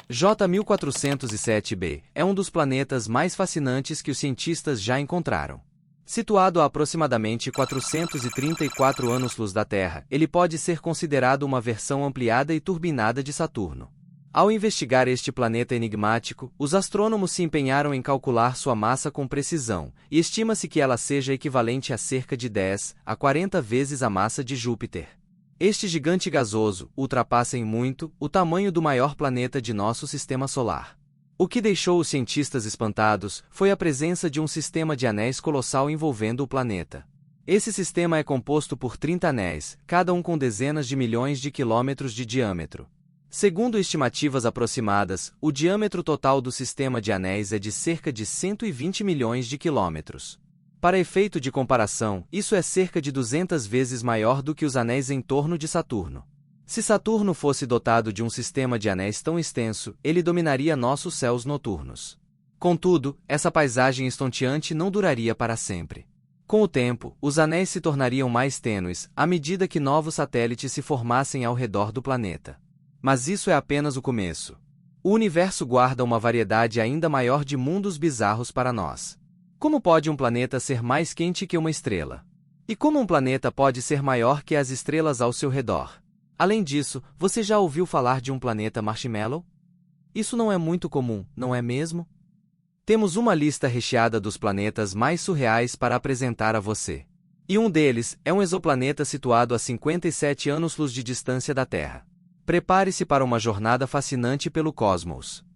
J1407b é um dos planetas mais fascinantes que os cientistas já encontraram. Situado a aproximadamente 434 anos-luz da Terra, ele pode ser considerado uma versão ampliada e turbinada de Saturno. Ao investigar este planeta enigmático, os astrônomos se empenharam em calcular sua massa com precisão, e estima-se que ela seja equivalente a cerca de 10 a 40 vezes a massa de Júpiter. Este gigante gasoso ultrapassa em muito o tamanho do maior planeta de nosso sistema solar. O que deixou os cientistas espantados foi a presença de um sistema de anéis colossal envolvendo o planeta. Esse sistema é composto por 30 anéis, cada um com dezenas de milhões de quilômetros de diâmetro. Segundo estimativas aproximadas, o diâmetro total do sistema de anéis é de cerca de 120 milhões de quilômetros. Para efeito de comparação, isso é cerca de 200 vezes maior do que os anéis em torno de Saturno. Se Saturno fosse dotado de um sistema de anéis tão extenso, ele dominaria nossos céus noturnos. Contudo, essa paisagem estonteante não duraria para sempre. Com o tempo, os anéis se tornariam mais tênues, à medida que novos satélites se formassem ao redor do planeta. Mas isso é apenas o começo. O universo guarda uma variedade ainda maior de mundos bizarros para nós. Como pode um planeta ser mais quente que uma estrela? E como um planeta pode ser maior que as estrelas ao seu redor? Além disso, você já ouviu falar de um planeta marshmallow? Isso não é muito comum, não é mesmo? Temos uma lista recheada dos planetas mais surreais para apresentar a você. E um deles é um exoplaneta situado a 57 anos-luz de distância da Terra. Prepare-se para uma jornada fascinante pelo cosmos.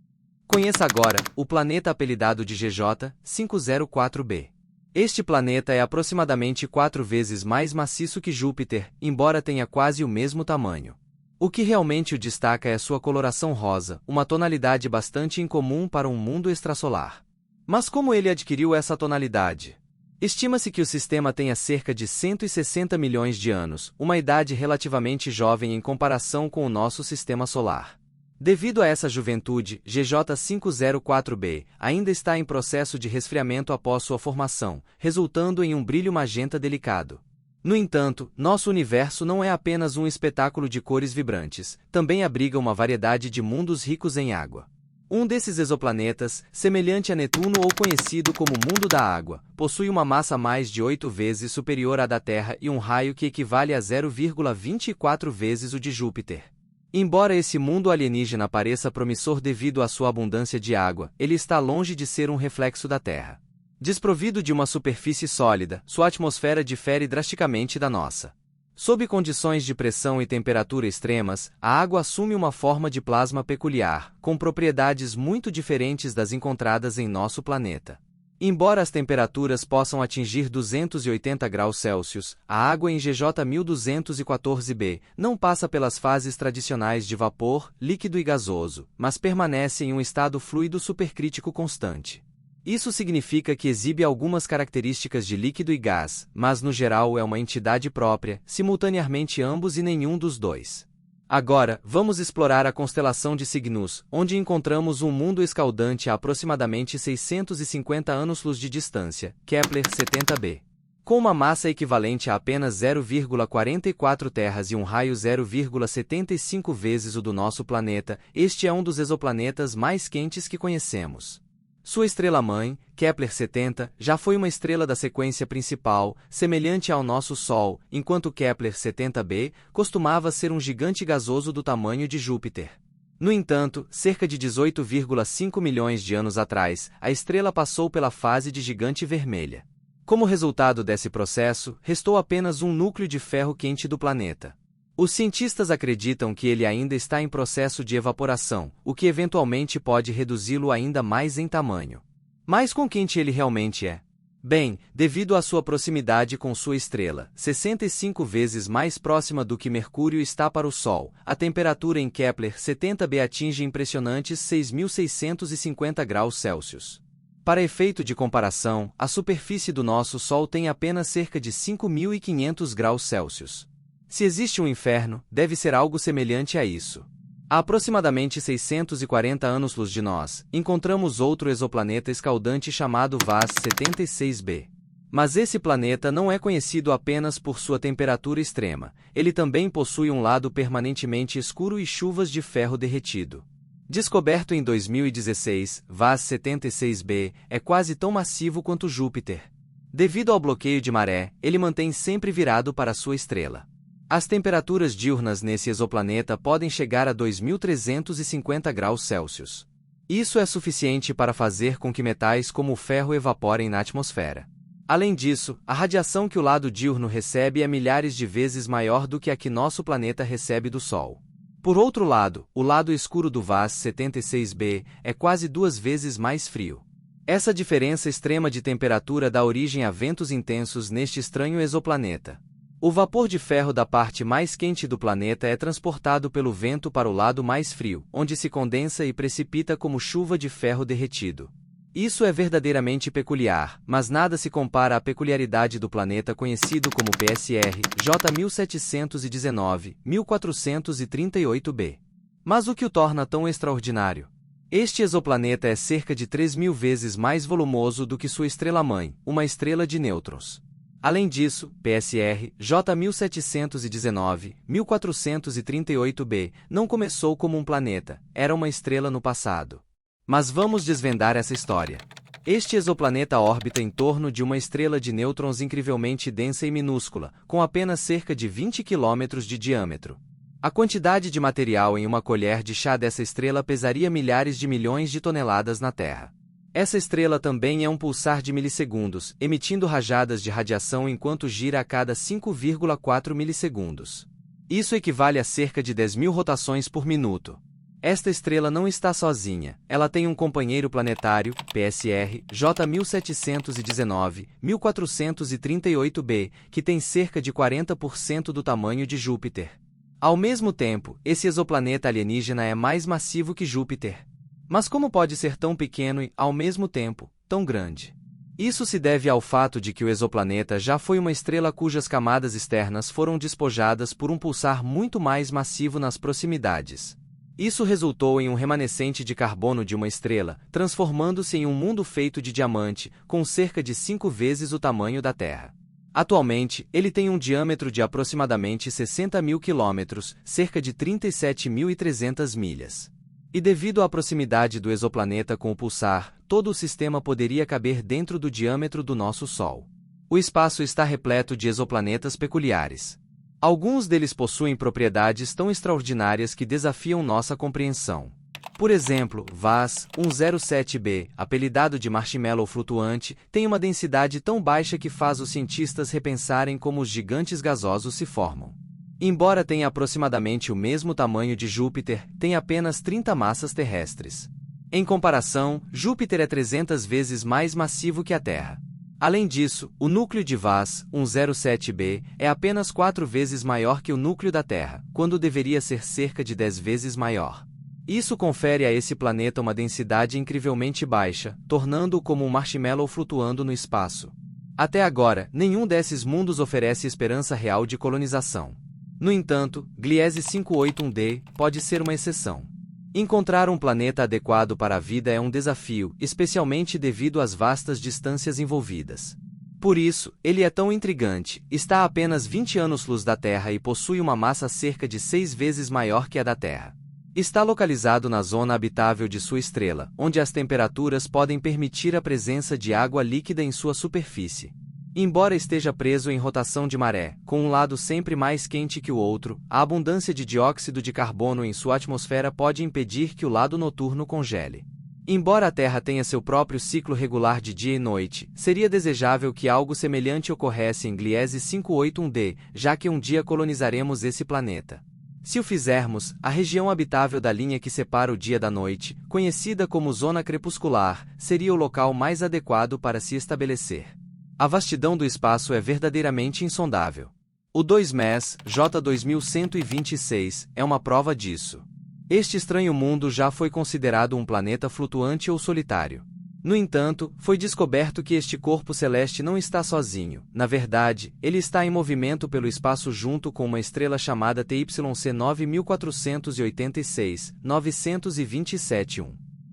Conheça agora o planeta apelidado de GJ504b. Este planeta é aproximadamente 4 vezes mais maciço que Júpiter, embora tenha quase o mesmo tamanho. O que realmente o destaca é sua coloração rosa, uma tonalidade bastante incomum para um mundo extrasolar. Mas como ele adquiriu essa tonalidade? Estima-se que o sistema tenha cerca de 160 milhões de anos, uma idade relativamente jovem em comparação com o nosso sistema solar. Devido a essa juventude, GJ504b ainda está em processo de resfriamento após sua formação, resultando em um brilho magenta delicado. No entanto, nosso universo não é apenas um espetáculo de cores vibrantes, também abriga uma variedade de mundos ricos em água. Um desses exoplanetas, semelhante a Netuno ou conhecido como Mundo da Água, possui uma massa mais de 8 vezes superior à da Terra e um raio que equivale a 0,24 vezes o de Júpiter. Embora esse mundo alienígena pareça promissor devido à sua abundância de água, ele está longe de ser um reflexo da Terra. Desprovido de uma superfície sólida, sua atmosfera difere drasticamente da nossa. Sob condições de pressão e temperatura extremas, a água assume uma forma de plasma peculiar, com propriedades muito diferentes das encontradas em nosso planeta. Embora as temperaturas possam atingir 280 graus Celsius, a água em GJ 1214b não passa pelas fases tradicionais de vapor, líquido e gasoso, mas permanece em um estado fluido supercrítico constante. Isso significa que exibe algumas características de líquido e gás, mas no geral é uma entidade própria, simultaneamente ambos e nenhum dos dois. Agora, vamos explorar a constelação de Cygnus, onde encontramos um mundo escaldante a aproximadamente 650 anos-luz de distância, Kepler-70b. Com uma massa equivalente a apenas 0,44 terras e um raio 0,75 vezes o do nosso planeta, este é um dos exoplanetas mais quentes que conhecemos. Sua estrela-mãe, Kepler-70, já foi uma estrela da sequência principal, semelhante ao nosso Sol, enquanto Kepler-70b costumava ser um gigante gasoso do tamanho de Júpiter. No entanto, cerca de 18,5 milhões de anos atrás, a estrela passou pela fase de gigante vermelha. Como resultado desse processo, restou apenas um núcleo de ferro quente do planeta. Os cientistas acreditam que ele ainda está em processo de evaporação, o que eventualmente pode reduzi-lo ainda mais em tamanho. Mas quão quente ele realmente é? Bem, devido à sua proximidade com sua estrela, 65 vezes mais próxima do que Mercúrio está para o Sol, a temperatura em Kepler-70b atinge impressionantes 6.650 graus Celsius. Para efeito de comparação, a superfície do nosso Sol tem apenas cerca de 5.500 graus Celsius. Se existe um inferno, deve ser algo semelhante a isso. A aproximadamente 640 anos-luz de nós, encontramos outro exoplaneta escaldante chamado VAS 76b. Mas esse planeta não é conhecido apenas por sua temperatura extrema, ele também possui um lado permanentemente escuro e chuvas de ferro derretido. Descoberto em 2016, VAS 76b é quase tão massivo quanto Júpiter. Devido ao bloqueio de maré, ele mantém sempre virado para sua estrela. As temperaturas diurnas nesse exoplaneta podem chegar a 2.350 graus Celsius. Isso é suficiente para fazer com que metais como o ferro evaporem na atmosfera. Além disso, a radiação que o lado diurno recebe é milhares de vezes maior do que a que nosso planeta recebe do Sol. Por outro lado, o lado escuro do VAS 76b é quase 2 vezes mais frio. Essa diferença extrema de temperatura dá origem a ventos intensos neste estranho exoplaneta. O vapor de ferro da parte mais quente do planeta é transportado pelo vento para o lado mais frio, onde se condensa e precipita como chuva de ferro derretido. Isso é verdadeiramente peculiar, mas nada se compara à peculiaridade do planeta conhecido como PSR J1719-1438b. Mas o que o torna tão extraordinário? Este exoplaneta é cerca de 3.000 vezes mais volumoso do que sua estrela-mãe, uma estrela de nêutrons. Além disso, PSR J1719-1438b não começou como um planeta, era uma estrela no passado. Mas vamos desvendar essa história. Este exoplaneta orbita em torno de uma estrela de nêutrons incrivelmente densa e minúscula, com apenas cerca de 20 km de diâmetro. A quantidade de material em uma colher de chá dessa estrela pesaria milhares de milhões de toneladas na Terra. Essa estrela também é um pulsar de milissegundos, emitindo rajadas de radiação enquanto gira a cada 5,4 milissegundos. Isso equivale a cerca de 10.000 rotações por minuto. Esta estrela não está sozinha, ela tem um companheiro planetário, PSR J1719-1438b, que tem cerca de 40% do tamanho de Júpiter. Ao mesmo tempo, esse exoplaneta alienígena é mais massivo que Júpiter. Mas como pode ser tão pequeno e, ao mesmo tempo, tão grande? Isso se deve ao fato de que o exoplaneta já foi uma estrela cujas camadas externas foram despojadas por um pulsar muito mais massivo nas proximidades. Isso resultou em um remanescente de carbono de uma estrela, transformando-se em um mundo feito de diamante, com cerca de 5 vezes o tamanho da Terra. Atualmente, ele tem um diâmetro de aproximadamente 60.000 quilômetros, cerca de 37.300 milhas. E devido à proximidade do exoplaneta com o pulsar, todo o sistema poderia caber dentro do diâmetro do nosso Sol. O espaço está repleto de exoplanetas peculiares. Alguns deles possuem propriedades tão extraordinárias que desafiam nossa compreensão. Por exemplo, VAS 107b, apelidado de marshmallow flutuante, tem uma densidade tão baixa que faz os cientistas repensarem como os gigantes gasosos se formam. Embora tenha aproximadamente o mesmo tamanho de Júpiter, tem apenas 30 massas terrestres. Em comparação, Júpiter é 300 vezes mais massivo que a Terra. Além disso, o núcleo de VAS 107b é apenas 4 vezes maior que o núcleo da Terra, quando deveria ser cerca de 10 vezes maior. Isso confere a esse planeta uma densidade incrivelmente baixa, tornando-o como um marshmallow flutuando no espaço. Até agora, nenhum desses mundos oferece esperança real de colonização. No entanto, Gliese 581d pode ser uma exceção. Encontrar um planeta adequado para a vida é um desafio, especialmente devido às vastas distâncias envolvidas. Por isso, ele é tão intrigante, está a apenas 20 anos-luz da Terra e possui uma massa cerca de 6 vezes maior que a da Terra. Está localizado na zona habitável de sua estrela, onde as temperaturas podem permitir a presença de água líquida em sua superfície. Embora esteja preso em rotação de maré, com um lado sempre mais quente que o outro, a abundância de dióxido de carbono em sua atmosfera pode impedir que o lado noturno congele. Embora a Terra tenha seu próprio ciclo regular de dia e noite, seria desejável que algo semelhante ocorresse em Gliese 581d, já que um dia colonizaremos esse planeta. Se o fizermos, a região habitável da linha que separa o dia da noite, conhecida como zona crepuscular, seria o local mais adequado para se estabelecer. A vastidão do espaço é verdadeiramente insondável. O 2MES J2126 é uma prova disso. Este estranho mundo já foi considerado um planeta flutuante ou solitário. No entanto, foi descoberto que este corpo celeste não está sozinho. Na verdade, ele está em movimento pelo espaço junto com uma estrela chamada TYC 9486-927-1.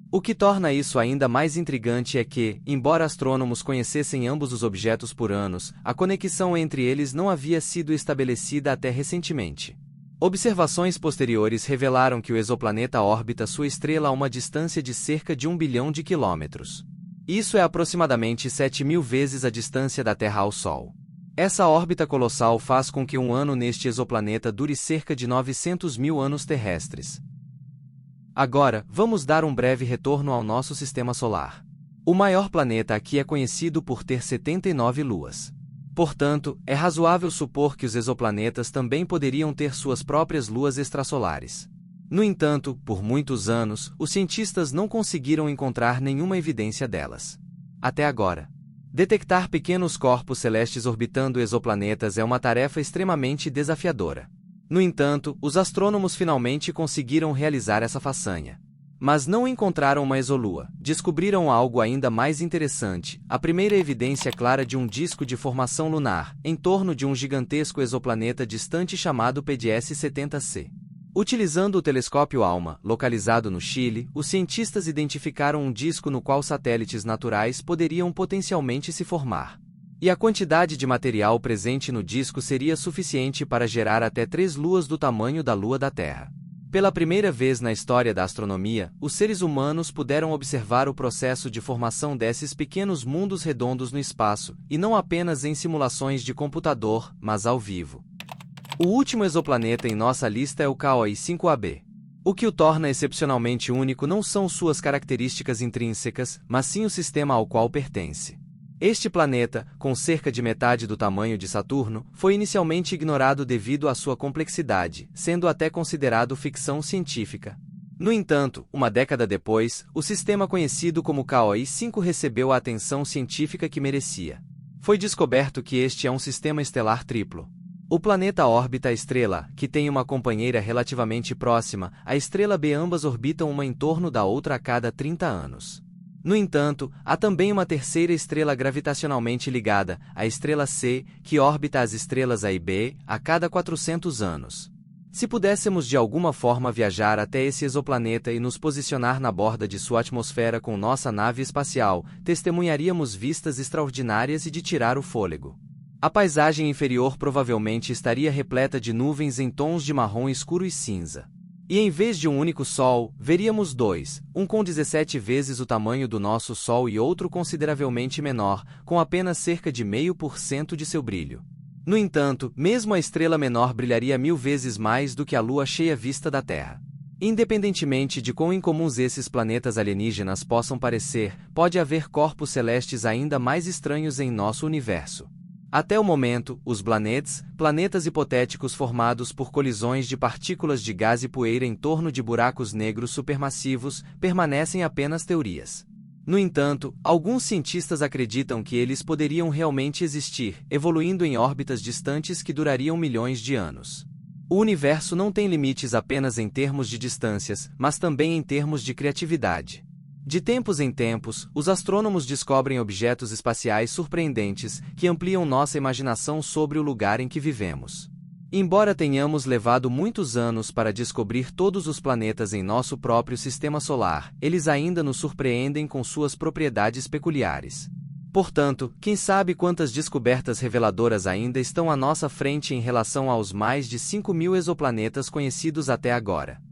O que torna isso ainda mais intrigante é que, embora astrônomos conhecessem ambos os objetos por anos, a conexão entre eles não havia sido estabelecida até recentemente. Observações posteriores revelaram que o exoplaneta orbita sua estrela a uma distância de cerca de 1 bilhão de quilômetros. Isso é aproximadamente 7.000 vezes a distância da Terra ao Sol. Essa órbita colossal faz com que um ano neste exoplaneta dure cerca de 900 mil anos terrestres. Agora, vamos dar um breve retorno ao nosso sistema solar. O maior planeta aqui é conhecido por ter 79 luas. Portanto, é razoável supor que os exoplanetas também poderiam ter suas próprias luas extrasolares. No entanto, por muitos anos, os cientistas não conseguiram encontrar nenhuma evidência delas. Até agora. Detectar pequenos corpos celestes orbitando exoplanetas é uma tarefa extremamente desafiadora. No entanto, os astrônomos finalmente conseguiram realizar essa façanha. Mas não encontraram uma exolua, descobriram algo ainda mais interessante, a primeira evidência clara de um disco de formação lunar, em torno de um gigantesco exoplaneta distante chamado PDS 70C. Utilizando o telescópio ALMA, localizado no Chile, os cientistas identificaram um disco no qual satélites naturais poderiam potencialmente se formar. E a quantidade de material presente no disco seria suficiente para gerar até 3 luas do tamanho da Lua da Terra. Pela primeira vez na história da astronomia, os seres humanos puderam observar o processo de formação desses pequenos mundos redondos no espaço, e não apenas em simulações de computador, mas ao vivo. O último exoplaneta em nossa lista é o KOI 5AB. O que o torna excepcionalmente único não são suas características intrínsecas, mas sim o sistema ao qual pertence. Este planeta, com cerca de metade do tamanho de Saturno, foi inicialmente ignorado devido à sua complexidade, sendo até considerado ficção científica. No entanto, uma década depois, o sistema conhecido como KOI 5 recebeu a atenção científica que merecia. Foi descoberto que este é um sistema estelar triplo. O planeta orbita a estrela, que tem uma companheira relativamente próxima, a estrela B. Ambas orbitam uma em torno da outra a cada 30 anos. No entanto, há também uma terceira estrela gravitacionalmente ligada, a estrela C, que orbita as estrelas A e B, a cada 400 anos. Se pudéssemos de alguma forma viajar até esse exoplaneta e nos posicionar na borda de sua atmosfera com nossa nave espacial, testemunharíamos vistas extraordinárias e de tirar o fôlego. A paisagem inferior provavelmente estaria repleta de nuvens em tons de marrom escuro e cinza. E em vez de um único Sol, veríamos dois, um com 17 vezes o tamanho do nosso Sol e outro consideravelmente menor, com apenas cerca de 0,5% de seu brilho. No entanto, mesmo a estrela menor brilharia 1000 vezes mais do que a Lua cheia vista da Terra. Independentemente de quão incomuns esses planetas alienígenas possam parecer, pode haver corpos celestes ainda mais estranhos em nosso universo. Até o momento, os planets, planetas hipotéticos formados por colisões de partículas de gás e poeira em torno de buracos negros supermassivos, permanecem apenas teorias. No entanto, alguns cientistas acreditam que eles poderiam realmente existir, evoluindo em órbitas distantes que durariam milhões de anos. O universo não tem limites apenas em termos de distâncias, mas também em termos de criatividade. De tempos em tempos, os astrônomos descobrem objetos espaciais surpreendentes que ampliam nossa imaginação sobre o lugar em que vivemos. Embora tenhamos levado muitos anos para descobrir todos os planetas em nosso próprio sistema solar, eles ainda nos surpreendem com suas propriedades peculiares. Portanto, quem sabe quantas descobertas reveladoras ainda estão à nossa frente em relação aos mais de 5.000 exoplanetas conhecidos até agora.